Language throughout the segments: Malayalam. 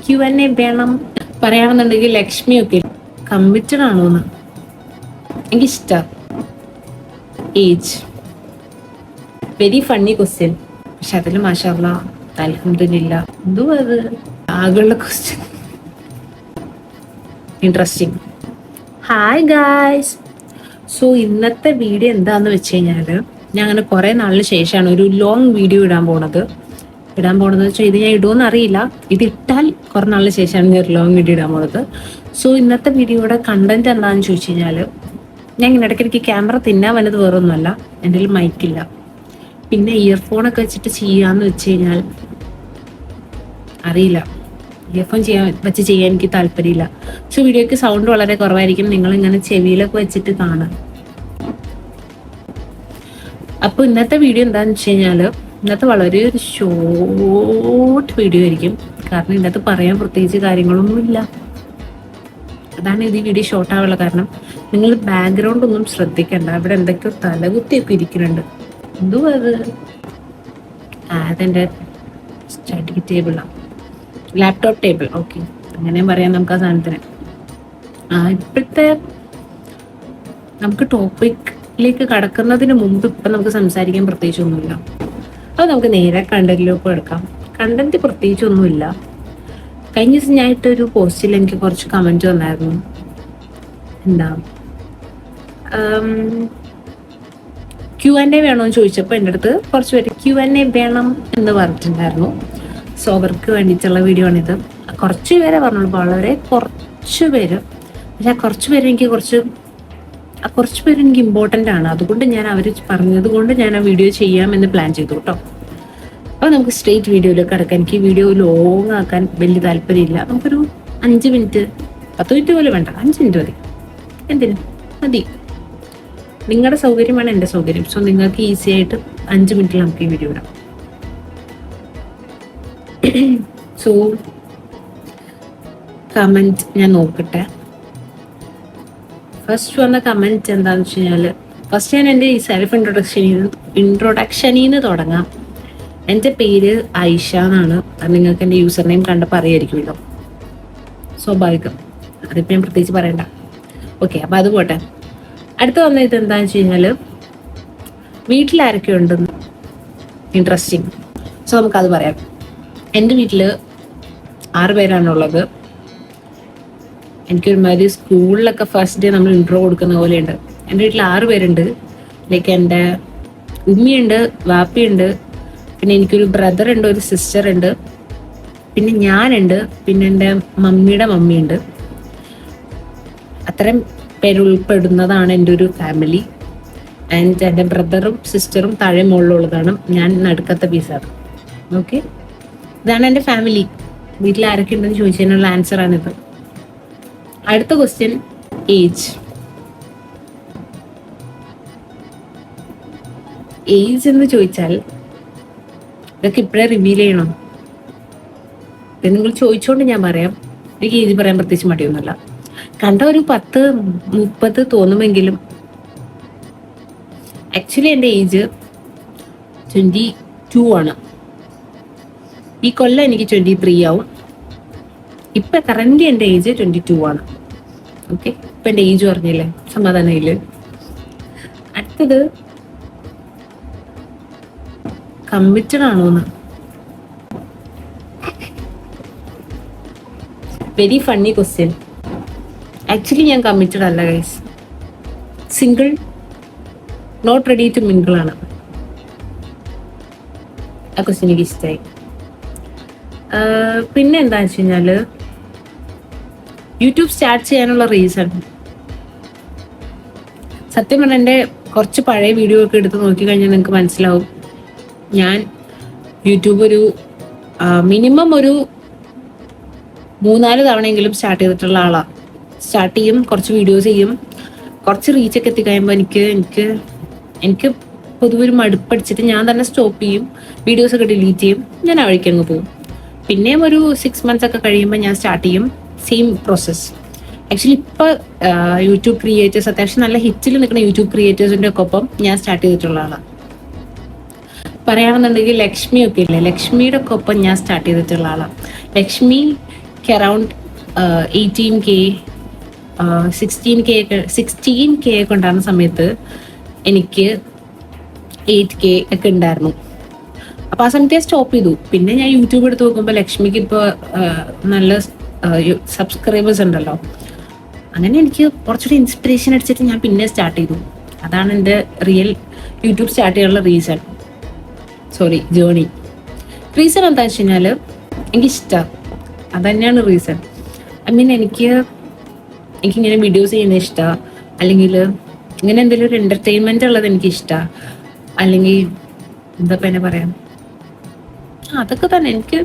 Q&A വേണം പറയുകയാണെന്നുണ്ടെങ്കിൽ ലക്ഷ്മിയൊക്കെ കമ്മിറ്റഡ് ആണോന്ന് എനിക്കിഷ്ടം. ഏജ് വെരി ഫണ്ണി ക്വസ്റ്റ്യൻ, പക്ഷെ അതിൽ മാഷാഅല്ലാ അൽഹംദുലില്ലാ എന്തോ അത് ആകെയുള്ള question. Interesting. Hi guys. So ഇന്നത്തെ വീഡിയോ എന്താന്ന് വെച്ച് കഴിഞ്ഞാൽ, ഞാൻ അങ്ങനെ കുറേ നാളിന് ശേഷമാണ് ഒരു ലോങ് വീഡിയോ ഇടാൻ പോണത് വെച്ചാൽ ഇത് ഞാൻ ഇടുമെന്ന് അറിയില്ല. ഇത് ഇട്ടാൽ കുറേ നാളിന് ശേഷമാണ് ഞാൻ ഒരു ലോങ് വീഡിയോ ഇടാൻ പോണത്. സോ ഇന്നത്തെ വീഡിയോയുടെ കണ്ടന്റ് എന്താണെന്ന് ചോദിച്ചു കഴിഞ്ഞാൽ, ഞാൻ ഇങ്ങനെ ഇടയ്ക്കിടയ്ക്ക് ക്യാമറ തിന്നാൻ വന്നത് വേറൊന്നുമല്ല, എൻ്റെ കയ്യിൽ മൈക്കില്ല. പിന്നെ ഇയർഫോണൊക്കെ വെച്ചിട്ട് ചെയ്യാന്ന് വെച്ച് കഴിഞ്ഞാൽ അറിയില്ല, ഇയർഫോൺ വെച്ച് ചെയ്യാൻ എനിക്ക് താല്പര്യമില്ല. സോ വീഡിയോക്ക് സൗണ്ട് വളരെ കുറവായിരിക്കും, നിങ്ങളിങ്ങനെ ചെവിയിലൊക്കെ വെച്ചിട്ട് കാണാം. അപ്പോൾ ഇന്നത്തെ വീഡിയോ എന്താണെന്ന് വെച്ച് കഴിഞ്ഞാൽ, ഇന്നത്തെ വളരെ ഒരു ഷോർട്ട് വീഡിയോ ആയിരിക്കും. കാരണം ഇതിനകത്ത് പറയാൻ പ്രത്യേകിച്ച് കാര്യങ്ങളൊന്നുമില്ല. അതാണ് ഇത് വീഡിയോ ഷോർട്ട് ആവാനുള്ള കാരണം. നിങ്ങൾ ബാക്ക്ഗ്രൗണ്ട് ഒന്നും ശ്രദ്ധിക്കണ്ട, അവിടെ എന്തൊക്കെയോ തലകുത്തിയൊക്കെ ഇരിക്കുന്നുണ്ട്. എന്തോ അത് അതെൻ്റെ സ്റ്റഡി ടേബിളാണ്, ലാപ്ടോപ്പ് ടേബിൾ. ഓക്കെ, അങ്ങനെയും പറയാം നമുക്ക് ആ സാധനത്തിന്. ഇപ്പോഴത്തെ നമുക്ക് ടോപ്പിക്കിലേക്ക് കടക്കുന്നതിന് മുമ്പ് ഇപ്പം നമുക്ക് സംസാരിക്കാൻ പ്രത്യേകിച്ചൊന്നുമില്ല. അത് നമുക്ക് നേരെ കണ്ടന്റിലേക്ക് എടുക്കാം. കണ്ടന്റ് പ്രത്യേകിച്ചൊന്നുമില്ല. കഴിഞ്ഞ ദിവസം ഞാനിട്ടൊരു പോസ്റ്റിൽ എനിക്ക് കുറച്ച് കമൻറ്റ് വന്നായിരുന്നു. എന്താ Q&A വേണമെന്ന് ചോദിച്ചപ്പോൾ എൻ്റെ അടുത്ത് കുറച്ച് പേര് Q&A വേണം എന്ന് പറഞ്ഞിട്ടുണ്ടായിരുന്നു. സോ അവർക്ക് വേണ്ടിയിട്ടുള്ള വീഡിയോ ആണിത്. കുറച്ച് പേരെ പറഞ്ഞോളൂ, വളരെ കുറച്ച് പേര്. പക്ഷെ ആ കുറച്ച് പേര് എനിക്ക് ഇമ്പോർട്ടൻ്റ് ആണ്. അതുകൊണ്ട് ഞാൻ അവർ പറഞ്ഞത് കൊണ്ട് ഞാൻ ആ വീഡിയോ ചെയ്യാമെന്ന് പ്ലാൻ ചെയ്തു കേട്ടോ. അപ്പോൾ നമുക്ക് സ്ട്രെയിറ്റ് വീഡിയോയിലേക്ക് കിടക്കാം. എനിക്ക് വീഡിയോ ലോങ് ആക്കാൻ വലിയ താല്പര്യമില്ല. നമുക്കൊരു 5 മിനിറ്റ് 10 മിനിറ്റ് പോലും വേണ്ട, 5 മിനിറ്റ് മതി. എന്തിനും മതി. നിങ്ങളുടെ സൗകര്യമാണ് എൻ്റെ സൗകര്യം. സോ നിങ്ങൾക്ക് ഈസി ആയിട്ട് 5 മിനിറ്റിൽ നമുക്ക് ഈ വീഡിയോ ഇടാം. സോ കമൻറ്റ് ഞാൻ നോക്കട്ടെ. ഫസ്റ്റ് വന്ന കമൻറ്റ് എന്താണെന്ന് വെച്ച് കഴിഞ്ഞാൽ, ഫസ്റ്റ് ഞാൻ എൻ്റെ ഈ സെൽഫ് ഇൻട്രൊഡക്ഷനിൽ നിന്ന് തുടങ്ങാം. എൻ്റെ പേര് ഐഷ എന്നാണ്. അത് നിങ്ങൾക്ക് എൻ്റെ യൂസർ നെയിം കണ്ടപ്പോൾ അറിയായിരിക്കുമല്ലോ, സ്വാഭാവികം. അതിപ്പോൾ ഞാൻ പ്രത്യേകിച്ച് പറയണ്ട. ഓക്കെ, അപ്പോൾ അത് പോട്ടെ. അടുത്ത വന്ന ഇത് എന്താണെന്ന് വെച്ച് കഴിഞ്ഞാൽ, വീട്ടിലാരൊക്കെ ഉണ്ടെന്ന് ഇൻട്രസ്റ്റിംഗ്. സോ നമുക്കത് പറയാം. എൻ്റെ വീട്ടിൽ 6 പേരാണുള്ളത്. എനിക്കൊരുമാതിരി സ്കൂളിലൊക്കെ ഫസ്റ്റ് ഡേ നമ്മൾ ഇൻട്രോ കൊടുക്കുന്ന പോലെയുണ്ട്. എൻ്റെ വീട്ടിൽ 6 പേരുണ്ട്. ലൈക്ക് എൻ്റെ ഉമ്മയുണ്ട്, വാപ്പയുണ്ട്, പിന്നെ എനിക്കൊരു ബ്രദർ ഉണ്ട്, ഒരു സിസ്റ്റർ ഉണ്ട്, പിന്നെ ഞാനുണ്ട്, പിന്നെ എൻ്റെ മമ്മിയുടെ മമ്മിയുണ്ട്. അത്രയും പേരുൾപ്പെടുന്നതാണ് എൻ്റെ ഒരു ഫാമിലി. ആൻഡ് എൻ്റെ ബ്രദറും സിസ്റ്ററും താഴെ മുകളിലുള്ളതാണ്, ഞാൻ നടുക്കത്തെ പീസാണ്. ഓക്കെ, ഇതാണ് എൻ്റെ ഫാമിലി. വീട്ടിൽ ആരൊക്കെ ഉണ്ടെന്ന് ചോദിച്ചതിനുള്ള ആൻസറാണിത്. അടുത്ത ക്വസ്റ്റ്യൻ, ഏജ്. ഏജ് എന്ന് ചോദിച്ചാൽ ഇതൊക്കെ ഇപ്പോഴേ റിവീൽ ചെയ്യണം? നിങ്ങൾ ചോദിച്ചോണ്ട് ഞാൻ പറയാം. എനിക്ക് ഏജ് പറയാൻ പ്രത്യേകിച്ച് മടിയൊന്നുമില്ല. കണ്ട ഒരു 10-30 തോന്നുമെങ്കിലും ആക്ച്വലി എൻ്റെ ഏജ് 22 ആണ്. ഈ കൊല്ലം എനിക്ക് 23 ആവും. ഇപ്പൊ കറന്റ് എൻ്റെ ഏജ് 22 ആണ്. ഓക്കെ, ഇപ്പൊ എൻ്റെ ഏജ് പറഞ്ഞില്ലേ, സമാധാനമില്ല. അടുത്തത് കമ്മിറ്റഡ് ആണോന്ന്. Very funny question. ആക്ച്വലി ഞാൻ കമ്മിറ്റഡ് അല്ല guys. Single, not ready to mingle ആണ്. ആ ക്വസ്റ്റ്യൻ എനിക്ക് ഇഷ്ടമായി. പിന്നെ എന്താണെന്ന് വെച്ച് കഴിഞ്ഞാൽ, യൂട്യൂബ് സ്റ്റാർട്ട് ചെയ്യാനുള്ള റീസൺ, സത്യം പറഞ്ഞാൽ എൻ്റെ കുറച്ച് പഴയ വീഡിയോ ഒക്കെ എടുത്ത് നോക്കിക്കഴിഞ്ഞാൽ നിങ്ങൾക്ക് മനസ്സിലാവും. ഞാൻ യൂട്യൂബ് ഒരു മിനിമം ഒരു 3-4 തവണയെങ്കിലും സ്റ്റാർട്ട് ചെയ്തിട്ടുള്ള ആളാണ്. സ്റ്റാർട്ട് ചെയ്യും, കുറച്ച് വീഡിയോസ് ചെയ്യും, കുറച്ച് റീച്ചൊക്കെ എത്തിക്കഴിയുമ്പോൾ എനിക്ക് പൊതുവെ ഒരു മടുപ്പടിച്ചിട്ട് ഞാൻ തന്നെ സ്റ്റോപ്പ് ചെയ്യും, വീഡിയോസൊക്കെ ഡിലീറ്റ് ചെയ്യും, ഞാൻ ആ വഴിക്ക് അങ്ങ് പോകും. പിന്നെയും ഒരു 6 months ഒക്കെ കഴിയുമ്പോൾ ഞാൻ സ്റ്റാർട്ട് ചെയ്യും, സെയിം പ്രോസസ്സ്. ആക്ച്വലി ഇപ്പോൾ യൂട്യൂബ് ക്രിയേറ്റേഴ്സ്, അത്യാവശ്യം നല്ല ഹിറ്റിൽ നിൽക്കുന്ന യൂട്യൂബ് ക്രിയേറ്റേഴ്സിൻ്റെ ഒക്കെ ഒപ്പം ഞാൻ സ്റ്റാർട്ട് ചെയ്തിട്ടുള്ള ആളാണ്. പറയുകയാണെന്നുണ്ടെങ്കിൽ ലക്ഷ്മിയൊക്കെ ഇല്ലേ, ലക്ഷ്മിയുടെ ഒക്കെ ഒപ്പം ഞാൻ സ്റ്റാർട്ട് ചെയ്തിട്ടുള്ള ആളാണ്. ലക്ഷ്മി എനിക്ക് അറൗണ്ട് 18K 16K ഒക്കെ ഉണ്ടായിരുന്ന സമയത്ത് എനിക്ക് 8K ഒക്കെ ഉണ്ടായിരുന്നു. അപ്പോൾ ആ സമയത്ത് ഞാൻ സ്റ്റോപ്പ് ചെയ്തു. പിന്നെ ഞാൻ യൂട്യൂബ് എടുത്ത് നോക്കുമ്പോൾ ലക്ഷ്മിക്ക് ഇപ്പോൾ നല്ല സബ്സ്ക്രൈബേഴ്സ് ഉണ്ടല്ലോ. അങ്ങനെ എനിക്ക് കുറച്ചുകൂടി ഇൻസ്പിറേഷൻ അടിച്ചിട്ട് ഞാൻ പിന്നെ സ്റ്റാർട്ട് ചെയ്തു. അതാണ് എൻ്റെ റിയൽ യൂട്യൂബ് സ്റ്റാർട്ട് ചെയ്യാനുള്ള ജേണി. റീസൺ എന്താ വെച്ച് കഴിഞ്ഞാൽ എനിക്കിഷ്ടം, അത് തന്നെയാണ് റീസൺ. എനിക്കിങ്ങനെ വീഡിയോസ് ചെയ്യുന്നത് ഇഷ്ടമാണ്, അല്ലെങ്കിൽ ഇങ്ങനെ എന്തെങ്കിലും ഒരു എൻ്റർടൈൻമെൻ്റ് ഉള്ളത് എനിക്കിഷ്ടമാണ്, അല്ലെങ്കിൽ എന്താ പിന്നെ പറയാം, അതൊക്കെ തന്നെ. എനിക്ക്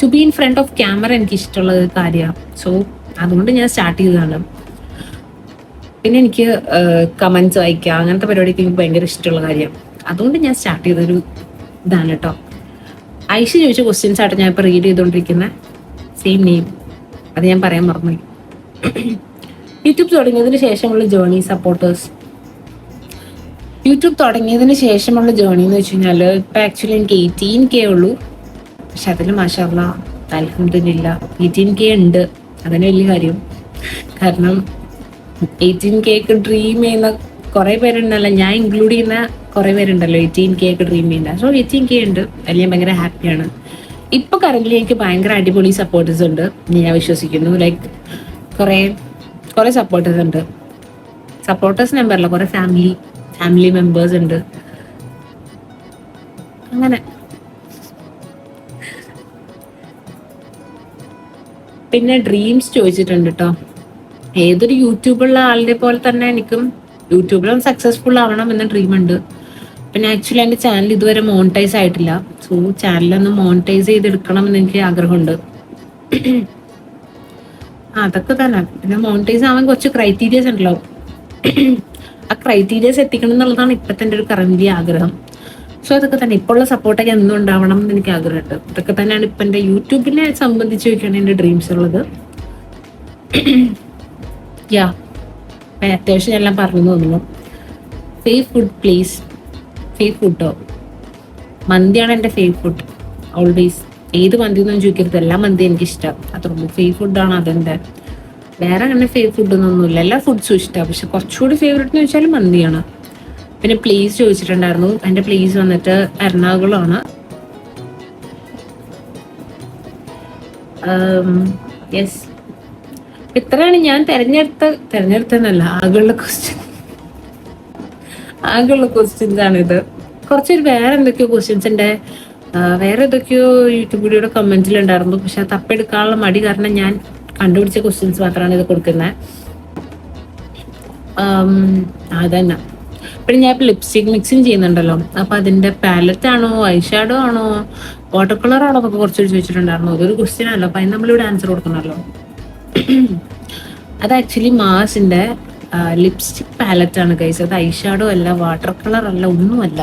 to be in front of camera എനിക്ക് ഇഷ്ടമുള്ള കാര്യമാണ്. സോ അതുകൊണ്ട് ഞാൻ സ്റ്റാർട്ട് ചെയ്തതാണ്. പിന്നെ എനിക്ക് കമൻസ് വായിക്കുക, അങ്ങനത്തെ പരിപാടിക്ക് എനിക്ക് ഭയങ്കര ഇഷ്ടമുള്ള കാര്യമാണ്. അതുകൊണ്ട് ഞാൻ സ്റ്റാർട്ട് ചെയ്തൊരു ഇതാണ് കേട്ടോ. ഐഷ ചോദിച്ച ക്വസ്റ്റ്യൻസ് ആയിട്ട് ഞാൻ ഇപ്പോൾ റീഡ് ചെയ്തുകൊണ്ടിരിക്കുന്ന സെയിം നെയിം, അത് ഞാൻ പറയാൻ മറന്നു. യൂട്യൂബ് തുടങ്ങിയതിന് ശേഷമുള്ള ജേർണി സപ്പോർട്ടേഴ്സ്. യൂട്യൂബ് തുടങ്ങിയതിന് ശേഷമുള്ള ജേർണി എന്ന് വെച്ച് കഴിഞ്ഞാൽ ഇപ്പം ആക്ച്വലി എനിക്ക് 18K ഉള്ളൂ. പക്ഷെ അതിൽ മാഷാഅല്ലാഹ് അൽഹംദുലില്ലാ 18K ഉണ്ട്. അതിന് വലിയ കാര്യം. കാരണം 18K ഡ്രീം ചെയ്യുന്ന കുറേ പേരുണ്ടല്ലോ, ഞാൻ ഇൻക്ലൂഡ് ചെയ്യുന്ന കുറേ പേരുണ്ടല്ലോ 18K ഡ്രീം ചെയ്യുന്ന. സോ 18K ഉണ്ട്, അതിൽ ഞാൻ ഭയങ്കര ഹാപ്പിയാണ്. ഇപ്പൊ കറന്റ് എനിക്ക് ഭയങ്കര അടിപൊളി സപ്പോർട്ടേഴ്സ് ഉണ്ട് ഞാൻ വിശ്വസിക്കുന്നു. ലൈക്ക് കുറെ സപ്പോർട്ടേഴ്സ് ഉണ്ട്. സപ്പോർട്ടേഴ്സ് നമ്പറല്ല, കുറെ ഫാമിലി മെമ്പേഴ്സ് ഉണ്ട്. അങ്ങനെ പിന്നെ ഡ്രീംസ് ചോദിച്ചിട്ടുണ്ട് കേട്ടോ. ഏതൊരു യൂട്യൂബുള്ള ആളുടെ പോലെ തന്നെ എനിക്കും യൂട്യൂബിലും സക്സസ്ഫുൾ ആവണം എന്ന ഡ്രീം ഉണ്ട്. പിന്നെ ആക്ച്വലി എൻ്റെ ചാനൽ ഇതുവരെ മോണിറ്റൈസ് ആയിട്ടില്ല. സോ ചാനലൊന്ന് മോണിറ്റൈസ് ചെയ്തെടുക്കണം എന്ന് എനിക്ക് ആഗ്രഹമുണ്ട്. അതൊക്കെ തന്നെ. പിന്നെ മോണിറ്റൈസ് ആവാൻ കുറച്ച് ക്രൈറ്റീരിയസ് ഉണ്ടല്ലോ. ആ ക്രൈറ്റീരിയസ് എത്തിക്കണം എന്നുള്ളതാണ് ഇപ്പോഴത്തെ എൻ്റെ ഒരു കറന്റ് ആഗ്രഹം. സോ അതൊക്കെ തന്നെ. ഇപ്പോൾ ഉള്ള സപ്പോർട്ടൊക്കെ എന്നും ഉണ്ടാവണം എന്ന് എനിക്ക് ആഗ്രഹമുണ്ട്. ഇതൊക്കെ തന്നെയാണ് ഇപ്പം എൻ്റെ യൂട്യൂബിനെ സംബന്ധിച്ച് ചോദിക്കുകയാണ് എൻ്റെ ഡ്രീംസ് ഉള്ളത്. യാ, അത്യാവശ്യം എല്ലാം പറഞ്ഞു തോന്നുന്നു. Fave food please. ഫേവ് ഫുഡോ? മന്തിയാണ് എൻ്റെ ഫേവ് ഫുഡ് ഓൾവേസ്. ഏത് മന്തി എന്നൊന്നും ചോദിക്കരുത്, എല്ലാ മന്തി എനിക്കിഷ്ടം. അത്രയുള്ളൂ. ഫേവ് ഫുഡാണ് അതെൻ്റെ. വേറെ അങ്ങനെ ഫേവ് ഫുഡൊന്നുമില്ല. എല്ലാ ഫുഡ്സും ഇഷ്ടമാണ്. പക്ഷെ കുറച്ചുകൂടി ഫേവറേറ്റ് എന്ന് വെച്ചാൽ മന്തിയാണ്. പിന്നെ പ്ലേസ് ചോദിച്ചിട്ടുണ്ടായിരുന്നു. എൻ്റെ പ്ലേസ് വന്നിട്ട് എറണാകുളമാണ്. യെസ്, ഇത്രയാണ് ഞാൻ തെരഞ്ഞെടുത്തെന്നല്ല, ആകെയുള്ള ക്വസ്റ്റ്യൻസ് ആണിത്. കുറച്ചൊരു വേറെ എന്തൊക്കെയോ ക്വസ്റ്റ്യൻസ് ഉണ്ട്. വേറെ ഏതൊക്കെയോ യൂട്യൂബ് വീഡിയോയുടെ കമന്റിലുണ്ടായിരുന്നു. പക്ഷെ അത് തപ്പെടുക്കാനുള്ള മടി കാരണം ഞാൻ കണ്ടുപിടിച്ച ക്വസ്റ്റ്യൻസ് മാത്രമാണ് ഇത് കൊടുക്കുന്നത്. അതന്നെ. പിന്നെ ഞാൻ ഇപ്പം ലിപ്സ്റ്റിക് മിക്സിങ് ചെയ്യുന്നുണ്ടല്ലോ, അപ്പൊ അതിന്റെ പാലറ്റ് ആണോ, ഐഷാഡോ ആണോ, വാട്ടർ കളർ ആണോ എന്നൊക്കെ കുറച്ച് ചോദിച്ചിട്ടുണ്ടായിരുന്നു. അതൊരു ക്വസ്റ്റ്യൻ ആണല്ലോ, അപ്പൊ അതിന് നമ്മളിവിടെ ആൻസർ കൊടുക്കണമല്ലോ. അത് ആക്ച്വലി മാസിന്റെ ലിപ്സ്റ്റിക് പാലറ്റ് ആണ് ഗൈസ്. അത് ഐഷാഡോ അല്ല, വാട്ടർ കളർ അല്ല, ഒന്നുമല്ല.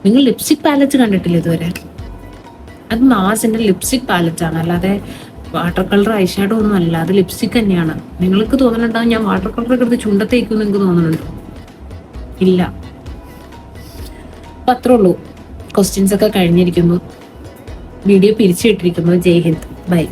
നിങ്ങൾ ലിപ്സ്റ്റിക് പാലറ്റ് കണ്ടിട്ടില്ല ഇതുവരെ? അത് മാസിന്റെ ലിപ്സ്റ്റിക് പാലറ്റ് ആണ്, അല്ലാതെ വാട്ടർ കളർ ഐഷാഡോ ഒന്നും അല്ല. അത് ലിപ്സ്റ്റിക് തന്നെയാണ്. നിങ്ങൾക്ക് തോന്നുന്നുണ്ടാവും ഞാൻ വാട്ടർ കളർ എടുത്ത് ചുണ്ടത്തേക്കും നിങ്ങൾക്ക് തോന്നുന്നുണ്ടോ? ഇല്ല. അപ്പൊ അത്രേ ഉള്ളൂ. ക്വസ്റ്റ്യൻസ് ഒക്കെ കഴിഞ്ഞിരിക്കുന്നു. വീഡിയോ പിരിച്ചു വിട്ടിരിക്കുന്നു. ജയ് ഹിന്ദ്. ബൈ.